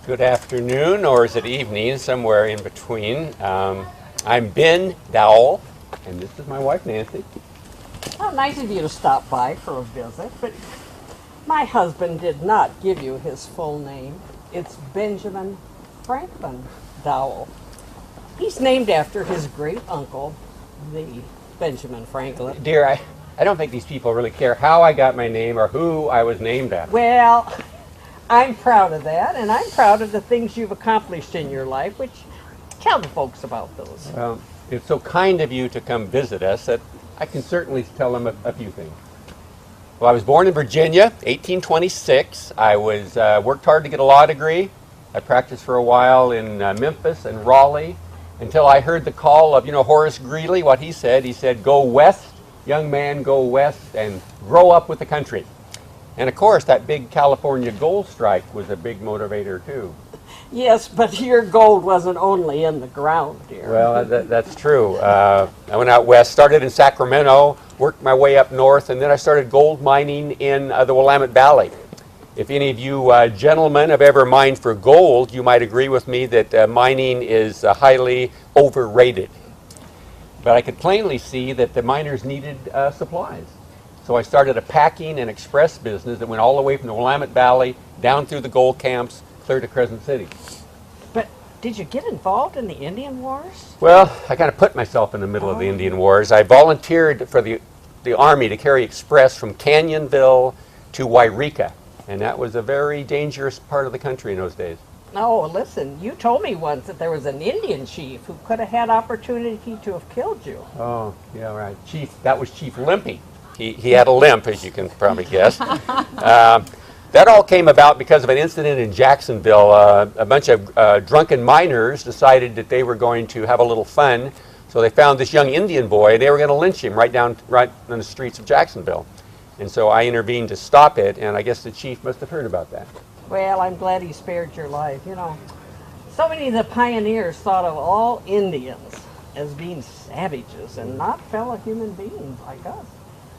Good afternoon, or is it evening, somewhere in between. I'm Ben Dowell, and this is my wife, Nancy. How nice of you to stop by for a visit, but my husband did not give you his full name. It's Benjamin Franklin Dowell. He's named after his great uncle, the Benjamin Franklin. Dear, I don't think these people really care how I got my name or who I was named after. Well, I'm proud of that, and I'm proud of the things you've accomplished in your life, which tell the folks about those. Well, it's so kind of you to come visit us that I can certainly tell them a few things. Well, I was born in Virginia, 1826. I was worked hard to get a law degree. I practiced for a while in Memphis and Raleigh until I heard the call of, Horace Greeley, what he said, go west, young man, go west and grow up with the country. And of course, that big California gold strike was a big motivator too. Yes, but your gold wasn't only in the ground, dear. Well, that's true. I went out west, started in Sacramento, worked my way up north, and then I started gold mining in the Willamette Valley. If any of you gentlemen have ever mined for gold, you might agree with me that mining is highly overrated. But I could plainly see that the miners needed supplies. So I started a packing and express business that went all the way from the Willamette Valley down through the gold camps, clear to Crescent City. But did you get involved in the Indian Wars? Well, I kind of put myself in the middle of the Indian Wars. I volunteered for the Army to carry express from Canyonville to Wairika, and that was a very dangerous part of the country in those days. Oh, listen, you told me once that there was an Indian chief who could have had opportunity to have killed you. Oh, yeah, right. That was Chief Limpy. He had a limp, as you can probably guess. That all came about because of an incident in Jacksonville. A bunch of drunken miners decided that they were going to have a little fun, so they found this young Indian boy, and they were going to lynch him right on the streets of Jacksonville. And so I intervened to stop it, and I guess the chief must have heard about that. Well, I'm glad he spared your life. So many of the pioneers thought of all Indians as being savages and not fellow human beings like us.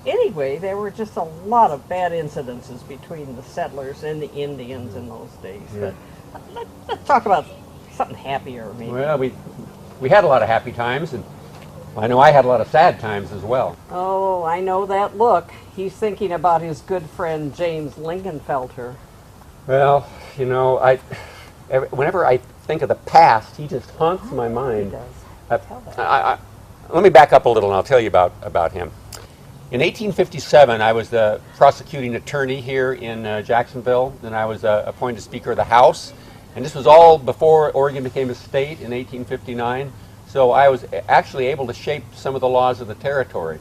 Anyway, there were just a lot of bad incidences between the settlers and the Indians in those days. Yeah. But let's talk about something happier, maybe. Well, we had a lot of happy times, and I know I had a lot of sad times as well. Oh, I know that look. He's thinking about his good friend James Lingenfelter. Well, whenever I think of the past, he just haunts my mind. He does. Tell that. Let me back up a little, and I'll tell you about him. In 1857, I was the prosecuting attorney here in Jacksonville, and I was appointed Speaker of the House. And this was all before Oregon became a state in 1859. So I was actually able to shape some of the laws of the territory.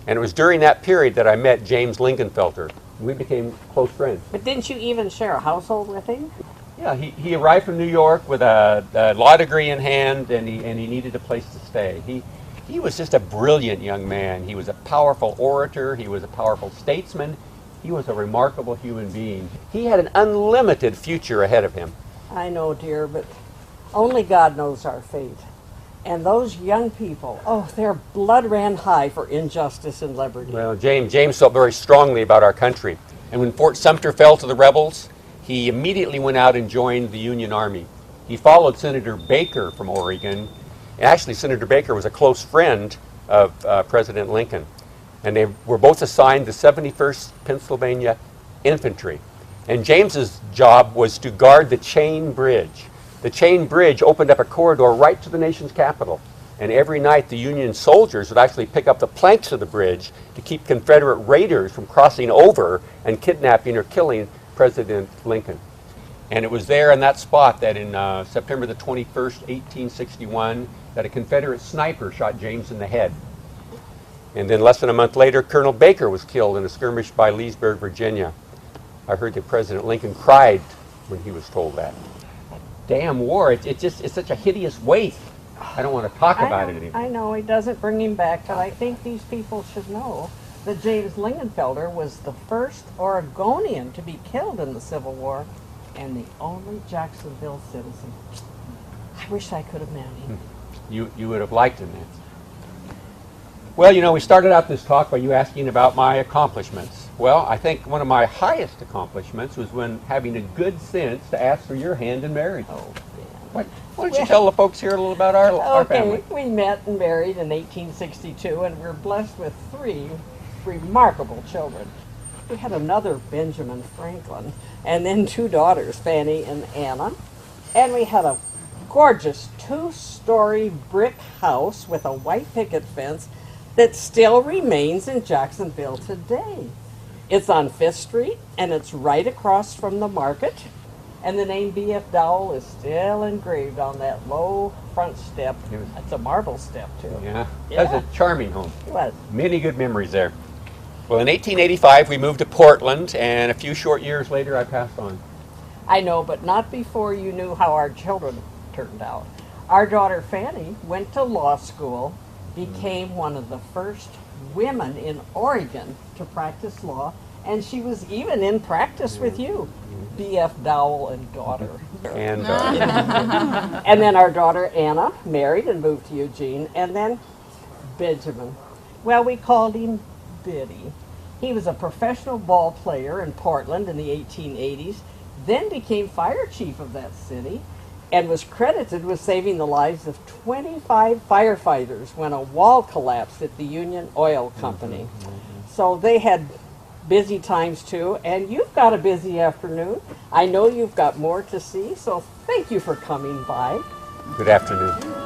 And it was during that period that I met James Lingenfelter. We became close friends. But didn't you even share a household with him? Yeah, he arrived from New York with a law degree in hand, and he needed a place to stay. He was just a brilliant young man. He was a powerful orator. He was a powerful statesman. He was a remarkable human being. He had an unlimited future ahead of him. I know, dear, but only God knows our fate. And those young people, their blood ran high for injustice and liberty. Well, James felt very strongly about our country. And when Fort Sumter fell to the rebels, he immediately went out and joined the Union Army. He followed Senator Baker from Oregon. Actually, Senator Baker was a close friend of President Lincoln. And they were both assigned the 71st Pennsylvania Infantry. And James's job was to guard the Chain Bridge. The Chain Bridge opened up a corridor right to the nation's capital. And every night the Union soldiers would actually pick up the planks of the bridge to keep Confederate raiders from crossing over and kidnapping or killing President Lincoln. And it was there in that spot that in September the 21st, 1861, that a Confederate sniper shot James in the head. And then less than a month later, Colonel Baker was killed in a skirmish by Leesburg, Virginia. I heard that President Lincoln cried when he was told that. Damn war, it's such a hideous waste. I don't want to talk about it anymore. I know, it doesn't bring him back, but I think these people should know that James Lingenfelter was the first Oregonian to be killed in the Civil War and the only Jacksonville citizen. I wish I could have met him. You would have liked him, Nancy. Well, we started out this talk by you asking about my accomplishments. Well, I think one of my highest accomplishments was when having a good sense to ask for your hand in marriage. Oh, Why don't you tell the folks here a little about our family? we met and married in 1862, and we're blessed with 3 remarkable children. We had another Benjamin Franklin, and then 2 daughters, Fanny and Anna. And we had a gorgeous 2-story brick house with a white picket fence that still remains in Jacksonville today. It's on 5th Street, and it's right across from the market. And the name B.F. Dowell is still engraved on that low front step. It's a marble step, too. Yeah, that's a charming home. It was. Many good memories there. Well, in 1885, we moved to Portland, and a few short years later, I passed on. I know, but not before you knew how our children turned out. Our daughter Fanny went to law school, became one of the first women in Oregon to practice law, and she was even in practice with you, B.F. Dowell and daughter. And And then our daughter Anna married and moved to Eugene, and then Benjamin. Well, we called him Biddy. He was a professional ball player in Portland in the 1880s, then became fire chief of that city, and was credited with saving the lives of 25 firefighters when a wall collapsed at the Union Oil Company. So they had busy times too, and you've got a busy afternoon. I know you've got more to see, so thank you for coming by. good afternoon.